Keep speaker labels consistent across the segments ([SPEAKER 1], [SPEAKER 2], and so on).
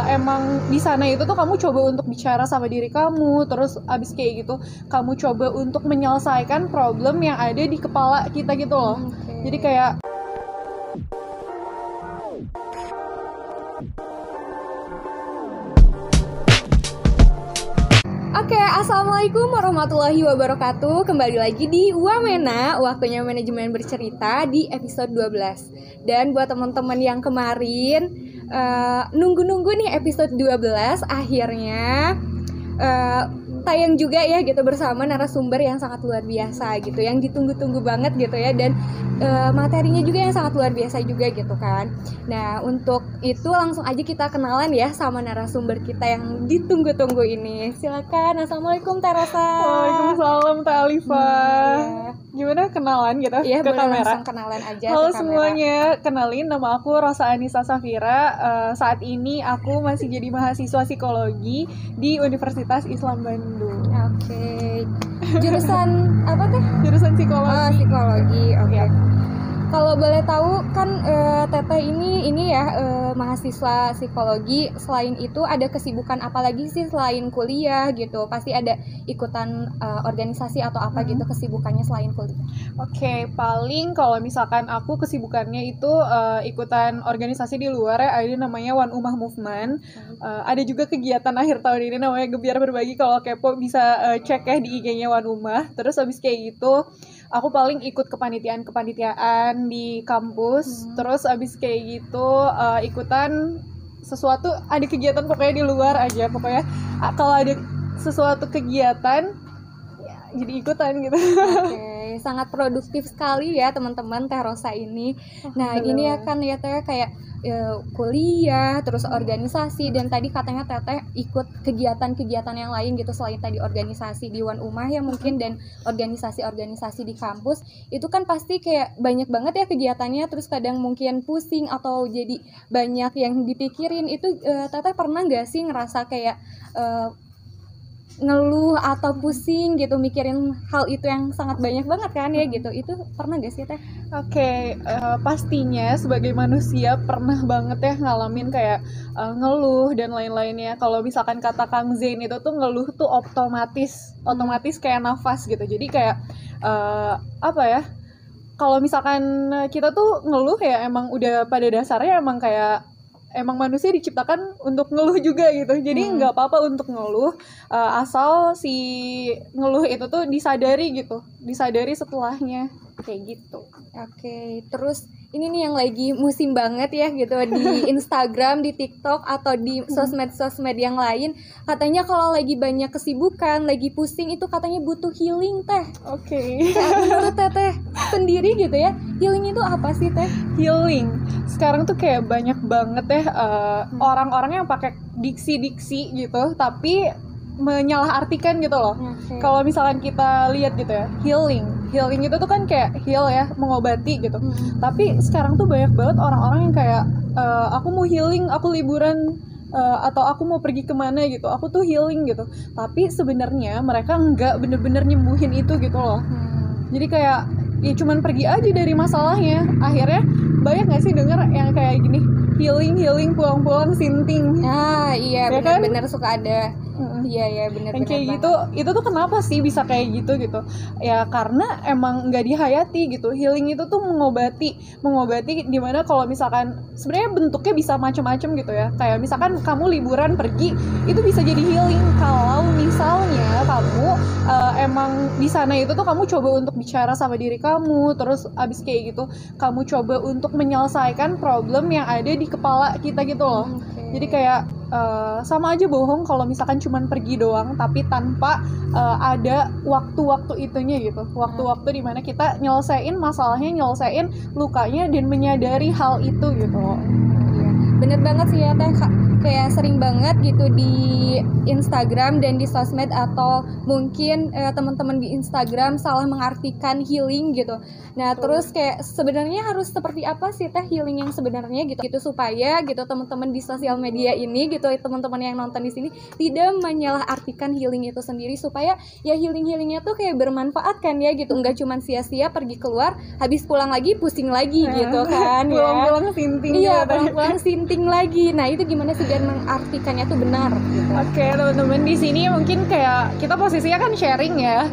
[SPEAKER 1] emang di sana itu tuh kamu coba untuk bicara sama diri kamu, terus abis kayak gitu kamu coba untuk menyelesaikan problem yang ada di kepala kita gitu loh. Jadi kayak
[SPEAKER 2] Assalamualaikum warahmatullahi wabarakatuh. Kembali lagi di Wamena, waktunya manajemen bercerita di episode 12. Dan buat teman-teman yang kemarin nunggu-nunggu nih episode 12, akhirnya tayang juga ya gitu bersama narasumber yang sangat luar biasa gitu, yang ditunggu-tunggu banget gitu ya, dan materinya juga yang sangat luar biasa juga gitu kan. Nah untuk itu langsung aja kita kenalan ya sama narasumber kita yang ditunggu-tunggu ini. Silakan. Assalamualaikum Teh Rosa.
[SPEAKER 1] Waalaikumsalam Teh Alifa. Gimana kenalan gitu
[SPEAKER 2] ya,
[SPEAKER 1] ke kamera?
[SPEAKER 2] Langsung kenalan aja.
[SPEAKER 1] Halo semuanya, kenalin nama aku Rosa Anissa Safira. Saat ini aku masih jadi mahasiswa psikologi di Universitas Islam Bandung.
[SPEAKER 2] Oke. Jurusan apa Teh?
[SPEAKER 1] Jurusan psikologi.
[SPEAKER 2] Oh, psikologi. Oke.
[SPEAKER 1] Ya.
[SPEAKER 2] Kalau boleh tahu kan Teteh ini ya mahasiswa psikologi. Selain itu ada kesibukan apa lagi sih selain kuliah gitu? Pasti ada ikutan organisasi atau apa gitu kesibukannya selain kuliah.
[SPEAKER 1] Oke, paling kalau misalkan aku kesibukannya itu ikutan organisasi di luar ya, ada namanya One Ummah Movement. Ada juga kegiatan akhir tahun ini namanya Gebiar Berbagi. Kalau kepo bisa cek ya di IG-nya One Ummah. Terus habis kayak gitu aku paling ikut kepanitiaan di kampus. Terus abis kayak gitu ikutan sesuatu, ada kegiatan pokoknya di luar aja. Pokoknya kalau ada sesuatu kegiatan ya, jadi ikutan gitu.
[SPEAKER 2] Oke, sangat produktif sekali ya teman-teman Teh Rosa ini. Nah ini ya kan ya Teh kayak kuliah, terus organisasi, dan tadi katanya Teteh ikut kegiatan-kegiatan yang lain gitu selain tadi organisasi di One Ummah ya mungkin, dan organisasi-organisasi di kampus. Itu kan pasti kayak banyak banget ya kegiatannya, terus kadang mungkin pusing atau jadi banyak yang dipikirin. Itu Teteh pernah gak sih ngerasa kayak ngeluh atau pusing gitu mikirin hal itu yang sangat banyak banget kan ya gitu? Itu pernah gak sih Teh?
[SPEAKER 1] Oke, pastinya sebagai manusia pernah banget ya ngalamin kayak ngeluh dan lain-lainnya. Kalau misalkan kata Kang Zain itu tuh ngeluh tuh otomatis kayak nafas gitu. Jadi kayak apa ya? Kalau misalkan kita tuh ngeluh ya emang udah pada dasarnya emang manusia diciptakan untuk ngeluh juga gitu. Jadi nggak apa-apa untuk ngeluh, asal si ngeluh itu tuh disadari gitu, disadari setelahnya kayak gitu.
[SPEAKER 2] Oke, terus ini nih yang lagi musim banget ya gitu di Instagram, di TikTok atau di sosmed-sosmed yang lain. Katanya kalau lagi banyak kesibukan, lagi pusing itu katanya butuh healing Teh.
[SPEAKER 1] Oke.
[SPEAKER 2] Nah, menurut Teteh sendiri gitu ya, healing itu apa sih Teh?
[SPEAKER 1] Healing. Sekarang tuh kayak banyak banget ya orang-orang yang pakai diksi-diksi gitu, tapi menyalahartikan gitu loh. Kalau misalkan kita lihat gitu ya, healing itu tuh kan kayak heal ya, mengobati gitu. Tapi sekarang tuh banyak banget orang-orang yang kayak aku mau healing, aku liburan, atau aku mau pergi kemana gitu, aku tuh healing gitu. Tapi sebenarnya mereka nggak bener-bener nyembuhin itu gitu loh. Jadi kayak ya cuman pergi aja dari masalahnya. Akhirnya banyak nggak sih denger yang kayak gini, healing pulang-pulang sinting.
[SPEAKER 2] Ah iya,
[SPEAKER 1] ya
[SPEAKER 2] benar-benar suka ada. Iya benar-benar.
[SPEAKER 1] Kayak gitu, itu tuh kenapa sih bisa kayak gitu? Ya karena emang nggak dihayati gitu. Healing itu tuh mengobati dimana kalau misalkan sebenarnya bentuknya bisa macam-macam gitu ya. Kayak misalkan kamu liburan pergi, itu bisa jadi healing. Kalau misalnya kamu emang di sana itu tuh kamu coba untuk bicara sama diri kamu, terus abis kayak gitu kamu coba untuk menyelesaikan problem yang ada di kepala kita gitu loh. Jadi kayak sama aja bohong kalau misalkan cuman pergi doang tapi tanpa ada waktu-waktu itunya gitu, waktu-waktu dimana kita nyelesain masalahnya, nyelesain lukanya, dan menyadari hal itu gitu loh.
[SPEAKER 2] Bener banget sih ya Teh, kayak sering banget gitu di Instagram dan di sosmed, atau mungkin teman-teman di Instagram salah mengartikan healing gitu. Nah terus kayak sebenarnya harus seperti apa sih Teh healing yang sebenarnya gitu supaya gitu teman-teman di sosial media ini gitu, teman-teman yang nonton di sini tidak menyalahartikan healing itu sendiri, supaya ya healingnya tuh kayak bermanfaat kan ya gitu, nggak cuma sia-sia pergi keluar habis pulang lagi pusing lagi gitu kan ya.
[SPEAKER 1] Pulang-pulang sinting.
[SPEAKER 2] Iya, pulang-pulang sinting lagi. Nah itu gimana sih biar dan mengartikannya tuh benar gitu.
[SPEAKER 1] Oke, teman-teman, di sini mungkin kayak kita posisinya kan sharing ya.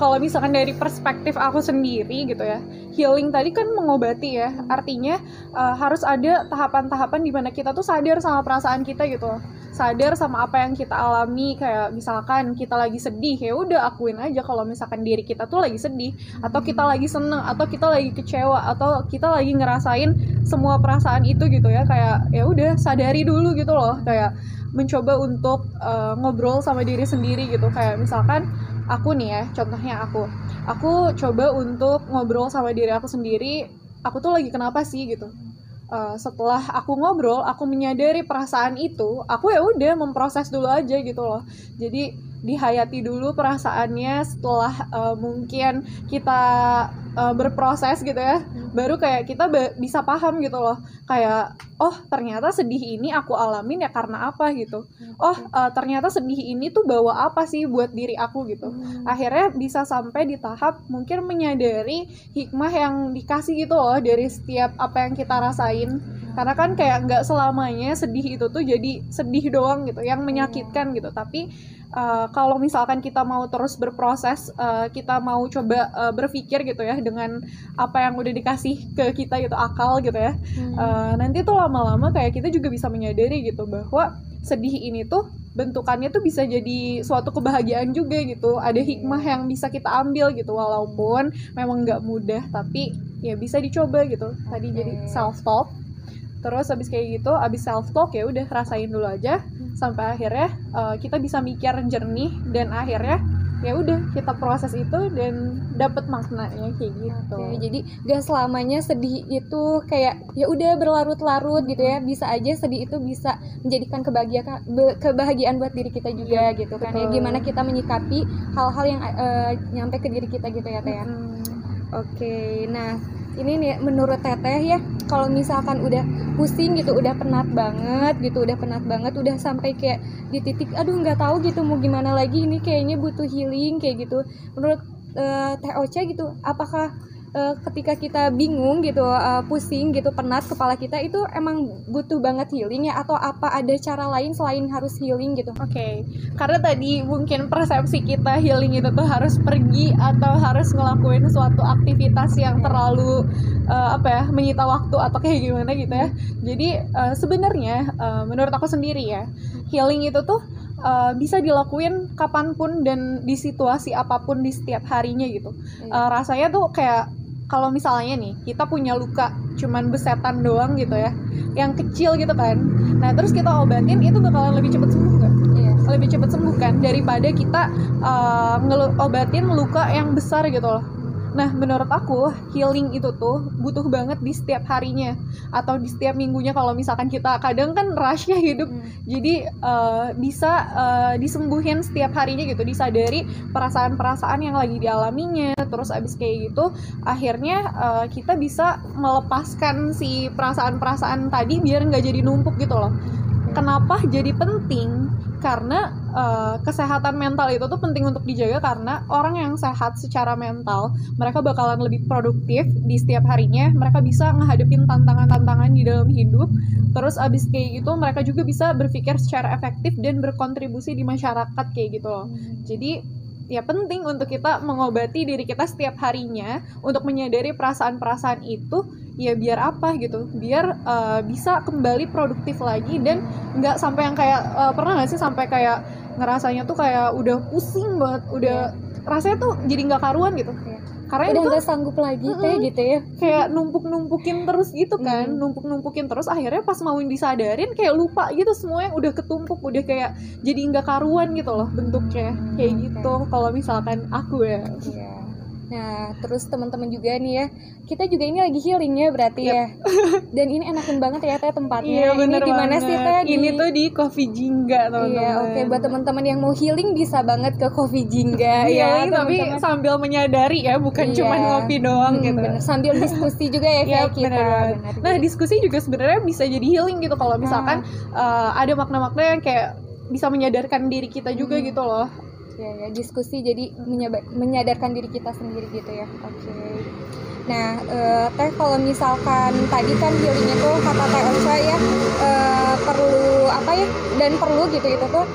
[SPEAKER 1] Kalau misalkan dari perspektif aku sendiri gitu ya, healing tadi kan mengobati ya. Artinya harus ada tahapan-tahapan di mana kita tuh sadar sama perasaan kita gitu loh. Sadar sama apa yang kita alami, kayak misalkan kita lagi sedih, ya udah akuin aja kalau misalkan diri kita tuh lagi sedih, atau kita lagi seneng, atau kita lagi kecewa, atau kita lagi ngerasain semua perasaan itu gitu ya. Kayak ya udah sadari dulu gitu loh, kayak mencoba untuk ngobrol sama diri sendiri gitu. Kayak misalkan aku nih ya, contohnya aku coba untuk ngobrol sama diri aku sendiri, aku tuh lagi kenapa sih gitu. Setelah aku ngobrol, aku menyadari perasaan itu, aku ya udah memproses dulu aja gitu loh. Jadi dihayati dulu perasaannya. Setelah mungkin kita berproses gitu ya, baru kayak kita bisa paham gitu loh, kayak oh ternyata sedih ini aku alamin ya karena apa gitu. Oh ternyata sedih ini tuh bawa apa sih buat diri aku gitu. Akhirnya bisa sampai di tahap mungkin menyadari hikmah yang dikasih gitu loh dari setiap apa yang kita rasain. Karena kan kayak nggak selamanya sedih itu tuh jadi sedih doang gitu, yang menyakitkan gitu. Tapi kalau misalkan kita mau terus berproses, kita mau coba berpikir gitu ya dengan apa yang udah dikasih ke kita gitu, akal gitu ya, nanti tuh lama-lama kayak kita juga bisa menyadari gitu bahwa sedih ini tuh bentukannya tuh bisa jadi suatu kebahagiaan juga gitu. Ada hikmah yang bisa kita ambil gitu, walaupun memang nggak mudah, tapi ya bisa dicoba gitu. Tadi jadi self talk. Terus abis kayak gitu, abis self talk ya udah rasain dulu aja sampai akhirnya kita bisa mikir jernih, dan akhirnya ya udah kita proses itu dan dapat maknanya kayak gitu.
[SPEAKER 2] Jadi gak selamanya sedih itu kayak ya udah berlarut-larut gitu ya. Bisa aja sedih itu bisa menjadikan kebahagiaan buat diri kita juga gitu kan. Ya gimana kita menyikapi hal-hal yang nyampe ke diri kita gitu ya Teh. Oke, nah ini nih menurut Teteh ya, kalau misalkan udah pusing gitu, udah penat banget, udah sampai kayak di titik aduh nggak tahu gitu mau gimana lagi, ini kayaknya butuh healing kayak gitu. Menurut Teh Ocha gitu, apakah ketika kita bingung gitu, pusing gitu, penat kepala kita itu emang butuh banget healing ya, atau apa ada cara lain selain harus healing gitu?
[SPEAKER 1] Oke, karena tadi mungkin persepsi kita healing itu tuh harus pergi atau harus ngelakuin suatu aktivitas yang terlalu menyita waktu atau kayak gimana gitu ya. Jadi sebenarnya menurut aku sendiri ya, healing itu tuh bisa dilakuin kapanpun dan di situasi apapun di setiap harinya gitu. Rasanya tuh kayak kalau misalnya nih kita punya luka cuman besetan doang gitu ya, yang kecil gitu kan, nah terus kita obatin, itu bakalan lebih cepet sembuh kan? Lebih cepet sembuh kan daripada kita obatin luka yang besar gitu loh. Nah menurut aku healing itu tuh butuh banget di setiap harinya atau di setiap minggunya. Kalau misalkan kita kadang kan rush ya hidup, jadi bisa disembuhin setiap harinya gitu, disadari perasaan-perasaan yang lagi dialaminya. Terus abis kayak gitu akhirnya kita bisa melepaskan si perasaan-perasaan tadi biar nggak jadi numpuk gitu loh. Kenapa jadi penting? Karena kesehatan mental itu tuh penting untuk dijaga, karena orang yang sehat secara mental mereka bakalan lebih produktif di setiap harinya, mereka bisa ngehadapin tantangan-tantangan di dalam hidup. Terus abis kayak gitu mereka juga bisa berpikir secara efektif dan berkontribusi di masyarakat kayak gitu loh. Jadi ya penting untuk kita mengobati diri kita setiap harinya untuk menyadari perasaan-perasaan itu, ya biar apa gitu, biar bisa kembali produktif lagi dan nggak sampai yang kayak pernah nggak sih sampai kayak ngerasanya tuh kayak udah pusing banget, udah rasanya tuh jadi nggak karuan gitu. Karena
[SPEAKER 2] udah
[SPEAKER 1] itu
[SPEAKER 2] nggak sanggup lagi kayak gitu ya,
[SPEAKER 1] kayak numpuk-numpukin terus gitu kan, numpuk-numpukin terus, akhirnya pas mau disadarin kayak lupa gitu semua yang udah ketumpuk, udah kayak jadi nggak karuan gitu loh bentuknya kayak gitu. Kalau misalkan aku ya.
[SPEAKER 2] Nah, terus teman-teman juga nih ya, kita juga ini lagi healing ya berarti ya. Dan ini enakin banget ya Teh tempatnya. Ini di mana sih Teh?
[SPEAKER 1] Ini tuh di Coffee Jingga teman-teman.
[SPEAKER 2] Iya, oke. Buat teman-teman yang mau healing bisa banget ke Coffee Jingga ya.
[SPEAKER 1] Tapi sambil menyadari ya, bukan cuma ngopi doang gitu.
[SPEAKER 2] Bener. Sambil diskusi juga ya kayak kita.
[SPEAKER 1] Bener. Nah, diskusi juga sebenarnya bisa jadi healing gitu kalau misalkan ada makna-makna yang kayak bisa menyadarkan diri kita juga gitu loh.
[SPEAKER 2] Oke, ya diskusi jadi menyadarkan diri kita sendiri gitu ya. Oke. Nah, Teh kalau misalkan tadi kan healing itu kata Teh Ocha ya, perlu apa ya, dan perlu gitu itu tuh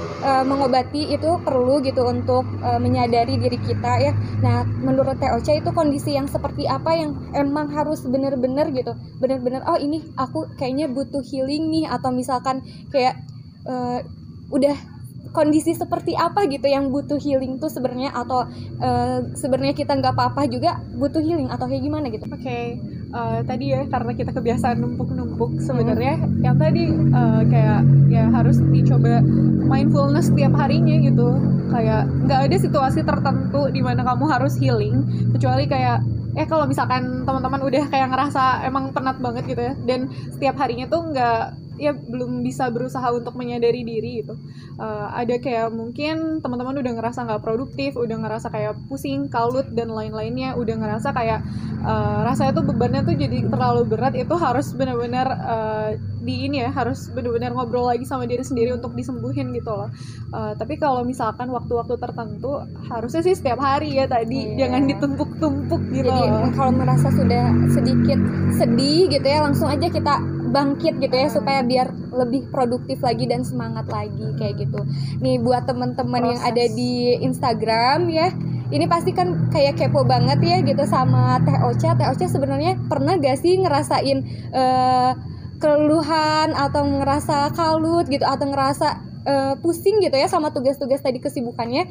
[SPEAKER 2] mengobati itu perlu gitu untuk menyadari diri kita ya. Nah, menurut Teh Ocha itu kondisi yang seperti apa yang emang harus bener-bener gitu, bener-bener oh ini aku kayaknya butuh healing nih, atau misalkan kayak udah kondisi seperti apa gitu yang butuh healing tuh sebenarnya, atau sebenarnya kita nggak apa-apa juga butuh healing, atau kayak gimana gitu?
[SPEAKER 1] Oke, tadi ya karena kita kebiasaan numpuk-numpuk sebenarnya yang tadi kayak ya harus dicoba mindfulness setiap harinya gitu. Kayak nggak ada situasi tertentu di mana kamu harus healing, kecuali kayak kalau misalkan teman-teman udah kayak ngerasa emang penat banget gitu ya, dan setiap harinya tuh belum bisa berusaha untuk menyadari diri gitu. Ada kayak mungkin teman-teman udah ngerasa nggak produktif, udah ngerasa kayak pusing, kalut dan lain-lainnya, udah ngerasa kayak rasanya tuh bebannya tuh jadi terlalu berat, itu harus benar-benar harus benar-benar ngobrol lagi sama diri sendiri untuk disembuhin gitu loh. Tapi kalau misalkan waktu-waktu tertentu harusnya sih setiap hari ya tadi, jangan ditumpuk-tumpuk gitu.
[SPEAKER 2] Jadi kalau merasa sudah sedikit sedih gitu ya, langsung aja kita bangkit gitu ya, supaya biar lebih produktif lagi dan semangat lagi kayak gitu. Nih buat teman-teman yang ada di Instagram ya, ini pasti kan kayak kepo banget ya gitu sama Teh Ocha. Teh Ocha sebenarnya pernah gak sih ngerasain keluhan atau ngerasa kalut gitu, atau ngerasa pusing gitu ya sama tugas-tugas tadi kesibukannya?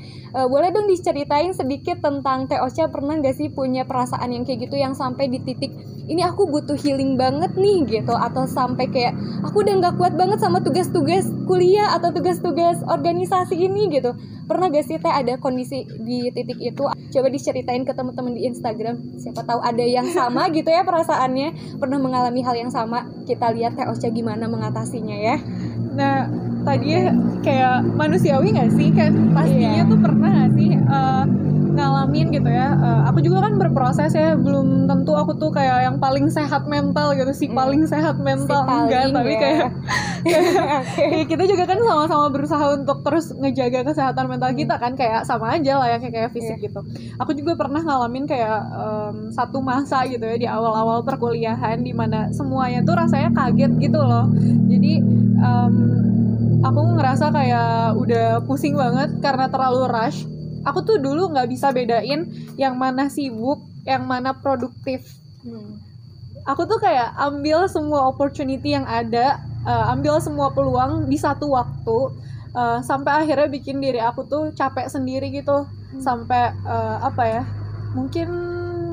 [SPEAKER 2] Boleh dong diceritain sedikit tentang Teh Ocha, pernah gak sih punya perasaan yang kayak gitu, yang sampai di titik ini aku butuh healing banget nih gitu, atau sampai kayak aku udah gak kuat banget sama tugas-tugas kuliah atau tugas-tugas organisasi ini gitu? Pernah gak sih Teh ada kondisi di titik itu? Coba diceritain ke teman-teman di Instagram, siapa tahu ada yang sama gitu ya perasaannya, pernah mengalami hal yang sama. Kita lihat Teh Ocha gimana mengatasinya ya.
[SPEAKER 1] Nah, tadi kayak manusiawi nggak sih, kan pastinya tuh pernah nggak sih ngalamin gitu ya. Aku juga kan berproses ya, belum tentu aku tuh kayak yang paling sehat mental gitu, paling sehat mental enggak, tapi kayak kita juga kan sama-sama berusaha untuk terus ngejaga kesehatan mental kita kan, kayak sama aja lah ya kayak fisik gitu. Aku juga pernah ngalamin kayak satu masa gitu ya di awal-awal perkuliahan, dimana semuanya tuh rasanya kaget gitu loh. Jadi aku ngerasa kayak udah pusing banget karena terlalu rush. Aku tuh dulu nggak bisa bedain yang mana sibuk, yang mana produktif. Aku tuh kayak ambil semua opportunity yang ada, ambil semua peluang di satu waktu, sampai akhirnya bikin diri aku tuh capek sendiri gitu. Sampai mungkin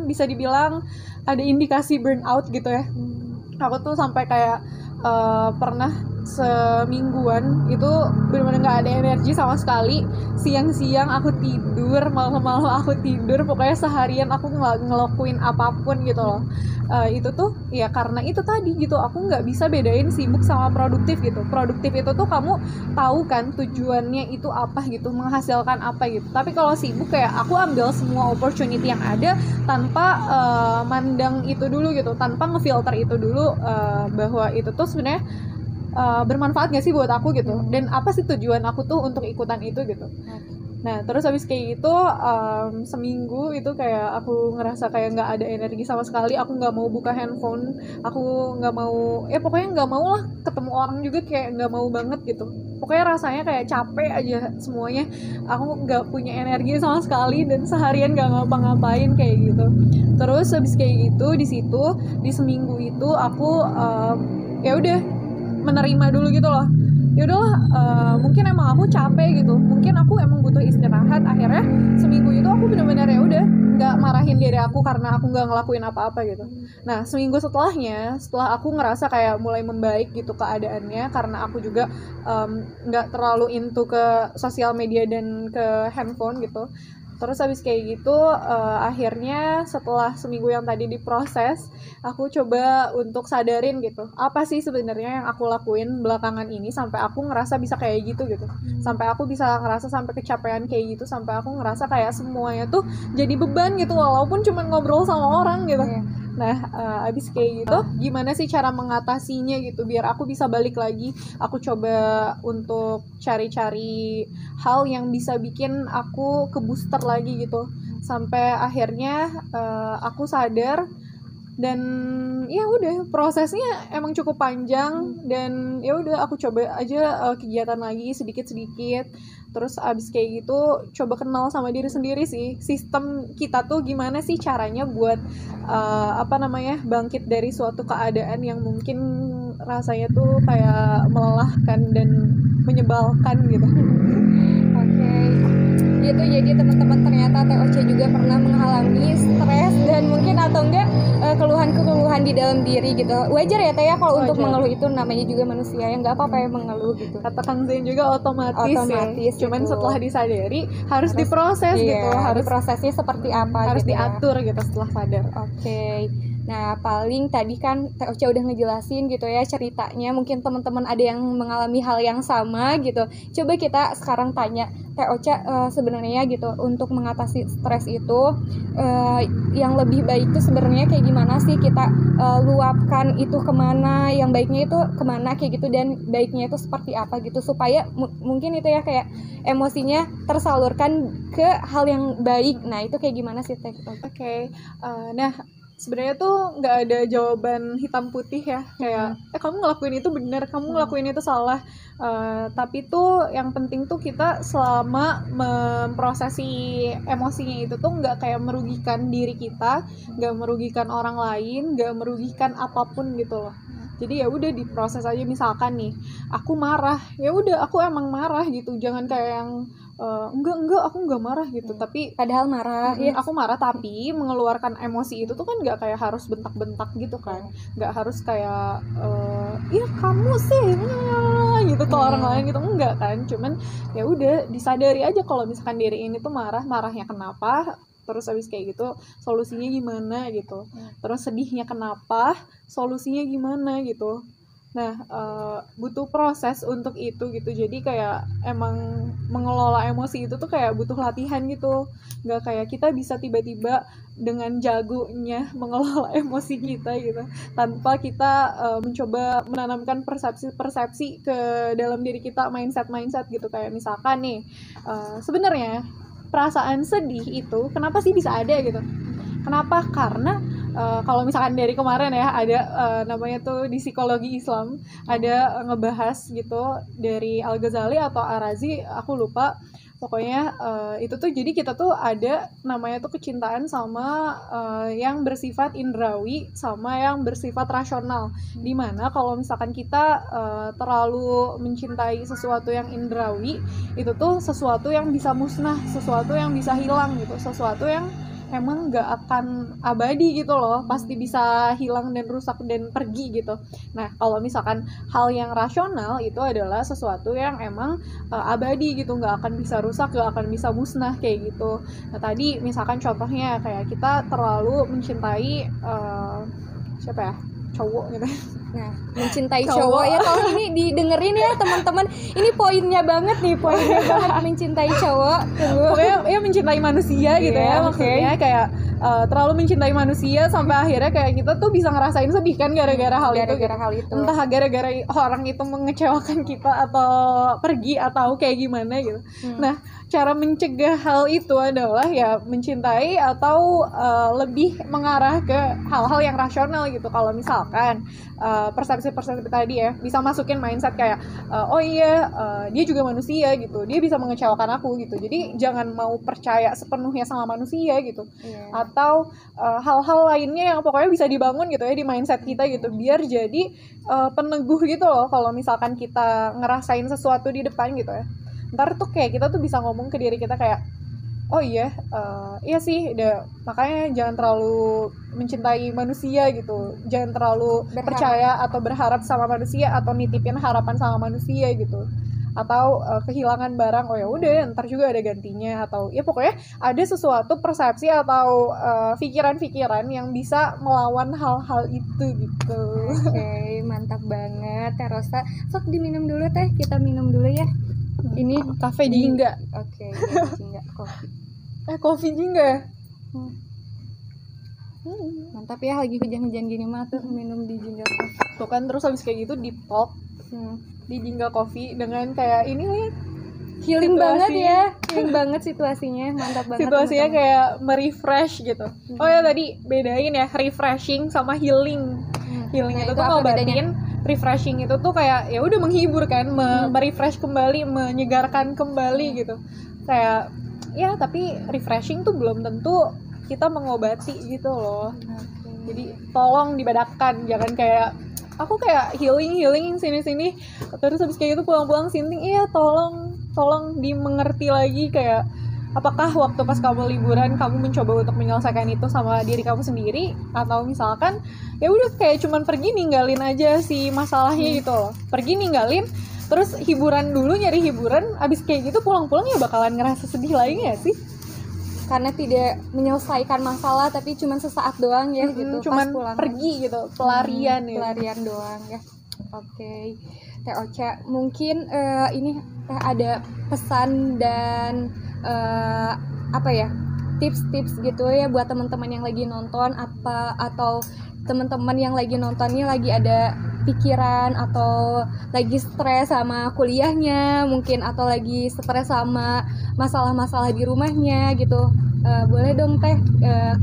[SPEAKER 1] bisa dibilang ada indikasi burnout gitu ya. Aku tuh sampai kayak pernah semingguan itu benar-benar nggak ada energi sama sekali. Siang-siang aku tidur, malam-malam aku tidur, pokoknya seharian aku ngelakuin apapun gitu loh. Itu tuh ya karena itu tadi gitu, aku nggak bisa bedain sibuk sama produktif gitu. Produktif itu tuh kamu tahu kan tujuannya itu apa gitu, menghasilkan apa gitu. Tapi kalau sibuk kayak aku ambil semua opportunity yang ada tanpa mandang itu dulu gitu, tanpa ngefilter itu dulu, bahwa itu tuh sebenarnya bermanfaat gak sih buat aku gitu, dan apa sih tujuan aku tuh untuk ikutan itu gitu. Nah terus habis kayak gitu seminggu itu kayak aku ngerasa kayak nggak ada energi sama sekali. Aku nggak mau buka handphone, aku nggak mau, pokoknya nggak mau lah ketemu orang juga, kayak nggak mau banget gitu. Pokoknya rasanya kayak capek aja semuanya, aku nggak punya energi sama sekali dan seharian nggak ngapa-ngapain kayak gitu. Terus habis kayak gitu di seminggu itu aku ya udah menerima dulu gitu loh. Ya udahlah, mungkin emang aku capek gitu, mungkin aku emang butuh istirahat. Akhirnya seminggu itu aku benar-benar ya udah nggak marahin diri aku karena aku nggak ngelakuin apa-apa gitu. Nah seminggu setelahnya, setelah aku ngerasa kayak mulai membaik gitu keadaannya, karena aku juga nggak terlalu into ke sosial media dan ke handphone gitu. Terus habis kayak gitu akhirnya setelah seminggu yang tadi diproses, aku coba untuk sadarin gitu, apa sih sebenarnya yang aku lakuin belakangan ini sampai aku ngerasa bisa kayak gitu. Sampai aku bisa ngerasa sampai kecapean kayak gitu, sampai aku ngerasa kayak semuanya tuh jadi beban gitu, walaupun cuma ngobrol sama orang gitu. Nah, abis kayak gitu, gimana sih cara mengatasinya gitu, biar aku bisa balik lagi. Aku coba untuk cari-cari hal yang bisa bikin aku ke booster lagi gitu. Sampai akhirnya aku sadar, dan ya udah prosesnya emang cukup panjang, dan ya udah aku coba aja kegiatan lagi sedikit-sedikit. Terus abis kayak gitu coba kenal sama diri sendiri sih, sistem kita tuh gimana sih caranya buat bangkit dari suatu keadaan yang mungkin rasanya tuh kayak melelahkan dan menyebalkan gitu.
[SPEAKER 2] Oke, gitu. Jadi teman-teman, ternyata TOC juga pernah mengalami stres dan mungkin atau enggak keluhan-keluhan di dalam diri gitu. Wajar ya Teh ya kalau untuk mengeluh, itu namanya juga manusia, yang nggak apa-apa ya mengeluh gitu.
[SPEAKER 1] Katakan Zain juga otomatis ya. Cuman
[SPEAKER 2] gitu.
[SPEAKER 1] setelah disadari harus diproses gitu, harus
[SPEAKER 2] prosesnya seperti apa,
[SPEAKER 1] harus
[SPEAKER 2] gitu
[SPEAKER 1] diatur gitu setelah sadar.
[SPEAKER 2] Oke. Nah, paling tadi kan Teh Ocha udah ngejelasin gitu ya ceritanya. Mungkin teman-teman ada yang mengalami hal yang sama gitu. Coba kita sekarang tanya Teh Ocha, sebenarnya gitu untuk mengatasi stres itu yang lebih baik itu sebenarnya kayak gimana sih, kita luapkan itu kemana, yang baiknya itu kemana kayak gitu, dan baiknya itu seperti apa gitu, supaya mungkin itu ya kayak emosinya tersalurkan ke hal yang baik. Nah, itu kayak gimana sih Teh?
[SPEAKER 1] Oke. Nah, sebenarnya tuh nggak ada jawaban hitam putih ya, kayak kamu ngelakuin itu benar, kamu ngelakuin itu salah. Tapi tuh yang penting tuh kita selama memprosesi emosinya itu tuh nggak kayak merugikan diri kita, nggak merugikan orang lain, nggak merugikan apapun gitu loh. Jadi ya udah diproses aja. Misalkan nih aku marah, ya udah aku emang marah gitu, jangan kayak yang enggak aku enggak marah gitu, tapi
[SPEAKER 2] padahal marah ya.
[SPEAKER 1] Aku marah, tapi mengeluarkan emosi itu tuh kan nggak kayak harus bentak-bentak gitu kan, nggak harus kayak ya kamu sih gitu ke orang lain gitu, enggak kan. Cuman ya udah disadari aja kalau misalkan diri ini tuh marahnya kenapa, terus abis kayak gitu solusinya gimana gitu, terus sedihnya kenapa, solusinya gimana gitu. Nah, butuh proses untuk itu gitu. Jadi kayak emang mengelola emosi itu tuh kayak butuh latihan gitu. Nggak kayak kita bisa tiba-tiba dengan jagonya mengelola emosi kita gitu, tanpa kita mencoba menanamkan persepsi-persepsi ke dalam diri kita, mindset gitu. Kayak misalkan nih, sebenarnya perasaan sedih itu kenapa sih bisa ada gitu? Kenapa? Karena kalau misalkan dari kemarin ya ada namanya tuh di psikologi Islam ada ngebahas gitu dari Al-Ghazali atau Ar-Razi, aku lupa. Pokoknya itu tuh jadi kita tuh ada namanya tuh kecintaan sama yang bersifat indrawi sama yang bersifat rasional. Dimana kalau misalkan kita terlalu mencintai sesuatu yang indrawi, itu tuh sesuatu yang bisa musnah, sesuatu yang bisa hilang gitu, sesuatu yang emang gak akan abadi gitu loh, pasti bisa hilang dan rusak dan pergi gitu. Nah, kalau misalkan hal yang rasional itu adalah sesuatu yang emang abadi gitu, gak akan bisa rusak, gak akan bisa musnah kayak gitu. Nah, tadi misalkan contohnya kayak kita terlalu mencintai siapa ya, cowok gitu.
[SPEAKER 2] Nah, mencintai cowok ya, tolong ini didengerin ya teman-teman. Ini poinnya banget, mencintai cowok.
[SPEAKER 1] Pokoknya ya mencintai manusia gitu ya, maksudnya kayak terlalu mencintai manusia sampai akhirnya kayak kita tuh bisa ngerasain sedih kan gara-gara hal itu. Entah gara-gara orang itu mengecewakan kita atau pergi atau kayak gimana gitu. Nah, cara mencegah hal itu adalah ya mencintai atau lebih mengarah ke hal-hal yang rasional gitu. Kalau misalkan persepsi-persepsi tadi ya bisa masukin mindset kayak oh iya dia juga manusia gitu, dia bisa mengecewakan aku gitu, jadi jangan mau percaya sepenuhnya sama manusia gitu. Atau hal-hal lainnya yang pokoknya bisa dibangun gitu ya di mindset kita gitu, biar jadi peneguh gitu loh kalau misalkan kita ngerasain sesuatu di depan gitu ya. Ntar tuh kayak kita tuh bisa ngomong ke diri kita kayak oh iya, iya sih, makanya jangan terlalu mencintai manusia gitu, jangan terlalu percaya atau berharap sama manusia atau nitipin harapan sama manusia gitu, atau kehilangan barang, oh ya udah ntar juga ada gantinya, atau ya pokoknya ada sesuatu persepsi atau pikiran-pikiran yang bisa melawan hal-hal itu gitu.
[SPEAKER 2] Oke, mantap banget Teh Rosa. Sok diminum dulu Teh, kita minum dulu ya. Ini
[SPEAKER 1] Cafe Jingga.
[SPEAKER 2] Oke, Jingga kopi.
[SPEAKER 1] Kopi Jingga.
[SPEAKER 2] Mantap ya, lagi hujan-hujan gini mah tuh minum di Jingga Coffee.
[SPEAKER 1] Tuh kan, terus habis kayak gitu di talk di Jingga Coffee dengan kayak ini nih,
[SPEAKER 2] Healing
[SPEAKER 1] situasi.
[SPEAKER 2] banget ya, healing banget situasinya, mantap banget.
[SPEAKER 1] Situasinya
[SPEAKER 2] teman-teman.
[SPEAKER 1] kayak merefresh gitu. Oh ya, tadi bedain ya refreshing sama healing. Healing
[SPEAKER 2] Nah,
[SPEAKER 1] itu
[SPEAKER 2] itu
[SPEAKER 1] tuh
[SPEAKER 2] apa bedanya?
[SPEAKER 1] ngobatin, refreshing itu tuh kayak ya udah menghibur kan, merefresh kembali, menyegarkan kembali gitu. Kayak ya, tapi refreshing tuh belum tentu kita mengobati gitu loh. Jadi tolong dibedakan, jangan kayak aku kayak healing sini terus habis kayak gitu pulang sinting. Iya, tolong dimengerti lagi, kayak apakah waktu pas kamu liburan kamu mencoba untuk menyelesaikan itu sama diri kamu sendiri, atau misalkan ya udah kayak cuman pergi ninggalin aja si masalahnya gitu loh, pergi ninggalin terus hiburan dulu, nyari hiburan, abis kayak gitu pulang-pulang ya bakalan ngerasa sedih lagi gak sih?
[SPEAKER 2] Karena tidak menyelesaikan masalah tapi cuman sesaat doang ya gitu,
[SPEAKER 1] cuman
[SPEAKER 2] pas pulang
[SPEAKER 1] pergi gitu, pelarian ya.
[SPEAKER 2] Pelarian doang ya. Oke. Teh Ocha, mungkin ini Teh ada pesan dan apa ya, tips-tips gitu ya buat teman-teman yang lagi nonton, apa atau teman-teman yang lagi nontonnya lagi ada pikiran atau lagi stres sama kuliahnya mungkin, atau lagi stres sama masalah-masalah di rumahnya gitu. Boleh dong Teh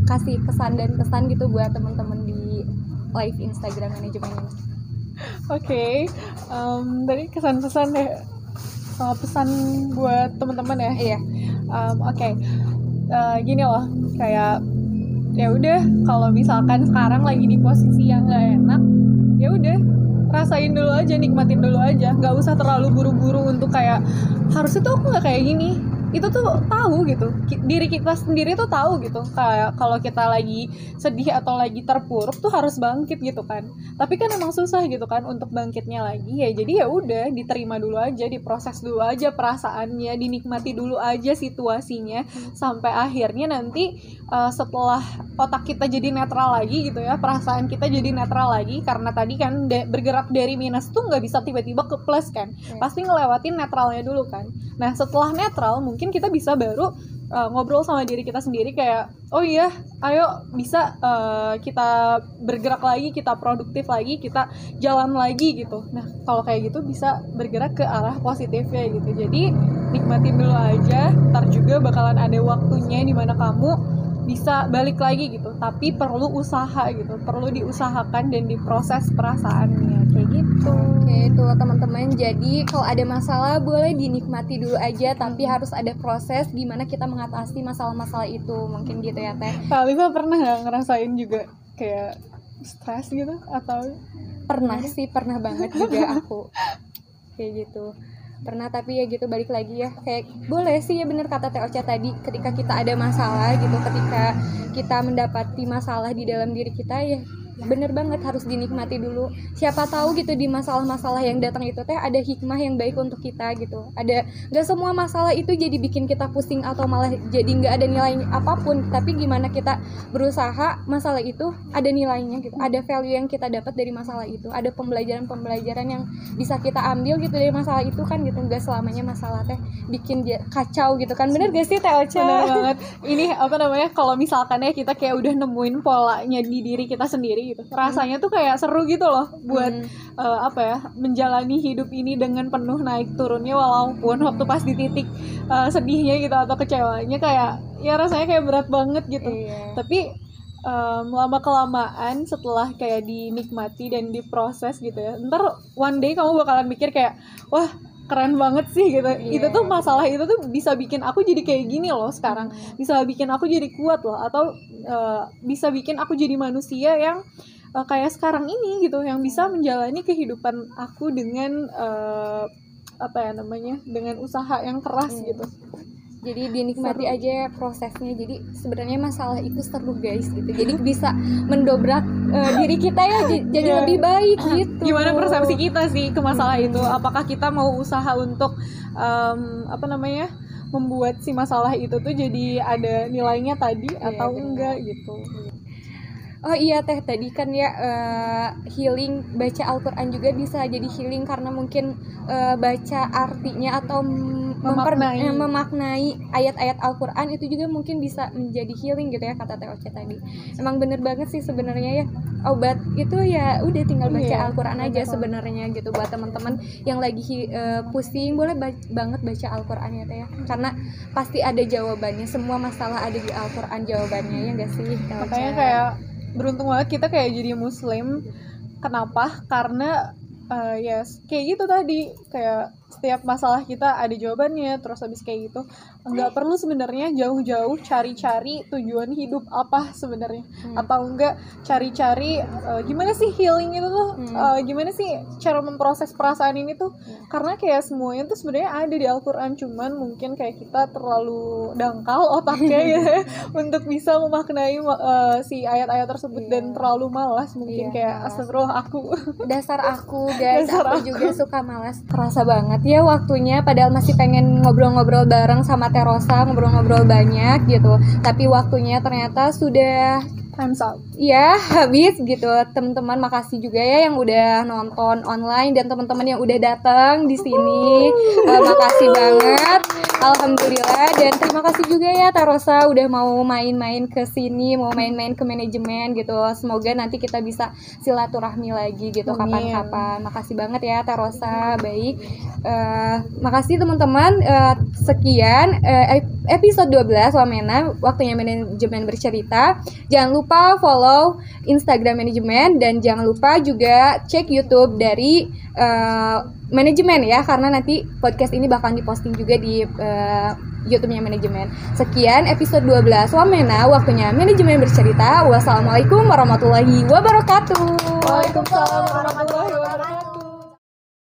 [SPEAKER 2] kasih pesan dan pesan gitu buat teman-teman di live Instagram manajemen ini.
[SPEAKER 1] Oke, tadi kesan-pesan deh, pesan buat teman-teman ya.
[SPEAKER 2] Iya.
[SPEAKER 1] Oke. Gini loh, kayak ya udah, kalau misalkan sekarang lagi di posisi yang nggak enak, ya udah rasain dulu aja, nikmatin dulu aja, nggak usah terlalu buru-buru untuk kayak harusnya tuh aku nggak kayak gini. Itu tuh tahu gitu, diri kita sendiri tuh tahu gitu, kayak kalau kita lagi sedih atau lagi terpuruk tuh harus bangkit gitu kan, tapi kan emang susah gitu kan untuk bangkitnya lagi ya. Jadi ya udah, diterima dulu aja, diproses dulu aja perasaannya, dinikmati dulu aja situasinya, sampai akhirnya nanti setelah otak kita jadi netral lagi gitu ya, perasaan kita jadi netral lagi, karena tadi kan bergerak dari minus tuh nggak bisa tiba-tiba ke plus kan, pasti ngelewatin netralnya dulu kan. Nah setelah netral mungkin kita bisa baru ngobrol sama diri kita sendiri kayak, oh iya, ayo bisa kita bergerak lagi, kita produktif lagi, kita jalan lagi gitu. Nah kalau kayak gitu bisa bergerak ke arah positifnya gitu. Jadi nikmatin dulu aja, ntar juga bakalan ada waktunya dimana kamu bisa balik lagi gitu, tapi perlu usaha gitu, perlu diusahakan dan diproses perasaannya kayak gitu.
[SPEAKER 2] Oke, tuh teman-teman, jadi kalau ada masalah boleh dinikmati dulu aja, tapi harus ada proses gimana kita mengatasi masalah-masalah itu, mungkin gitu ya Teh.
[SPEAKER 1] Kalian pernah nggak ngerasain juga kayak stres gitu atau?
[SPEAKER 2] Pernah sih, pernah banget juga aku kayak gitu. Pernah, tapi ya gitu, balik lagi ya, kayak boleh sih ya, bener kata Teh Ocha tadi, ketika kita ada masalah gitu, ketika kita mendapati masalah di dalam diri kita ya bener banget harus dinikmati dulu. Siapa tahu gitu di masalah-masalah yang datang itu Teh ada hikmah yang baik untuk kita gitu. Ada, nggak semua masalah itu jadi bikin kita pusing atau malah jadi nggak ada nilai apapun, tapi gimana kita berusaha masalah itu ada nilainya gitu, ada value yang kita dapat dari masalah itu, ada pembelajaran yang bisa kita ambil gitu dari masalah itu kan gitu. Nggak selamanya masalah Teh bikin kacau gitu kan, bener gak sih Teh Ocha?
[SPEAKER 1] Bener banget. Ini apa namanya, kalau misalkan ya kita kayak udah nemuin polanya di diri kita sendiri gitu, rasanya tuh kayak seru gitu loh buat apa ya, menjalani hidup ini dengan penuh naik turunnya, walaupun waktu pas di titik sedihnya gitu atau kecewanya kayak ya rasanya kayak berat banget gitu. Tapi lama kelamaan setelah kayak dinikmati dan diproses gitu ya, ntar one day kamu bakalan mikir kayak, wah keren banget sih gitu. Itu tuh masalah itu tuh bisa bikin aku jadi kayak gini loh sekarang, bisa bikin aku jadi kuat loh, atau bisa bikin aku jadi manusia yang kayak sekarang ini gitu, yang bisa menjalani kehidupan aku dengan apa ya namanya, dengan usaha yang keras gitu.
[SPEAKER 2] Jadi dinikmati aja prosesnya. Jadi sebenarnya masalah itu seru guys gitu. Jadi bisa mendobrak diri kita ya, jadi lebih baik gitu.
[SPEAKER 1] Gimana persepsi kita sih ke masalah itu? Apakah kita mau usaha untuk apa namanya, membuat si masalah itu tuh jadi ada nilainya tadi atau enggak gitu.
[SPEAKER 2] Oh iya Teh, tadi kan ya healing, baca Al-Quran juga bisa jadi healing karena mungkin baca artinya atau memaknai ayat-ayat Al-Quran itu juga mungkin bisa menjadi healing gitu ya, kata Teh Oce tadi. Emang bener banget sih sebenarnya ya, obat itu ya udah tinggal baca Al-Quran aja sebenarnya gitu. Buat teman-teman yang lagi pusing boleh banget baca Al-Quran ya Teh ya, karena pasti ada jawabannya, semua masalah ada di Al-Quran jawabannya, ya nggak sih?
[SPEAKER 1] Makanya kayak beruntung banget kita kayak jadi muslim. Kenapa? Karena kayak gitu tadi, kayak setiap masalah kita ada jawabannya. Terus habis kayak gitu nggak perlu sebenarnya jauh-jauh cari-cari tujuan hidup apa sebenarnya, atau enggak cari-cari gimana sih healing itu tuh, gimana sih cara memproses perasaan ini tuh, karena kayak semuanya tuh sebenarnya ada di Al-Quran, cuman mungkin kayak kita terlalu dangkal otaknya gitu ya untuk bisa memaknai si ayat-ayat tersebut, dan terlalu malas mungkin kayak astagfirullah aku
[SPEAKER 2] dasar aku guys, aku juga suka malas. Kerasa banget ya waktunya, padahal masih pengen ngobrol-ngobrol bareng sama Terosa, ngobrol-ngobrol banyak gitu, tapi waktunya ternyata sudah
[SPEAKER 1] time's up.
[SPEAKER 2] Iya, habis gitu. Teman-teman makasih juga ya yang udah nonton online, dan teman-teman yang udah datang di sini. Makasih banget. Alhamdulillah, dan terima kasih juga ya Terosa udah mau main-main ke sini, mau main-main ke manajemen gitu. Semoga nanti kita bisa silaturahmi lagi gitu kapan-kapan. Makasih banget ya Terosa. Baik. Makasih teman-teman. Sekian episode 12 Wamena, waktunya manajemen bercerita. Jangan lupa follow Instagram manajemen, dan jangan lupa juga cek YouTube dari manajemen ya, karena nanti podcast ini bakal diposting juga di YouTube-nya manajemen. Sekian episode 12 Wamena, waktunya manajemen bercerita. Wassalamualaikum warahmatullahi wabarakatuh.
[SPEAKER 1] Waalaikumsalam warahmatullahi wabarakatuh.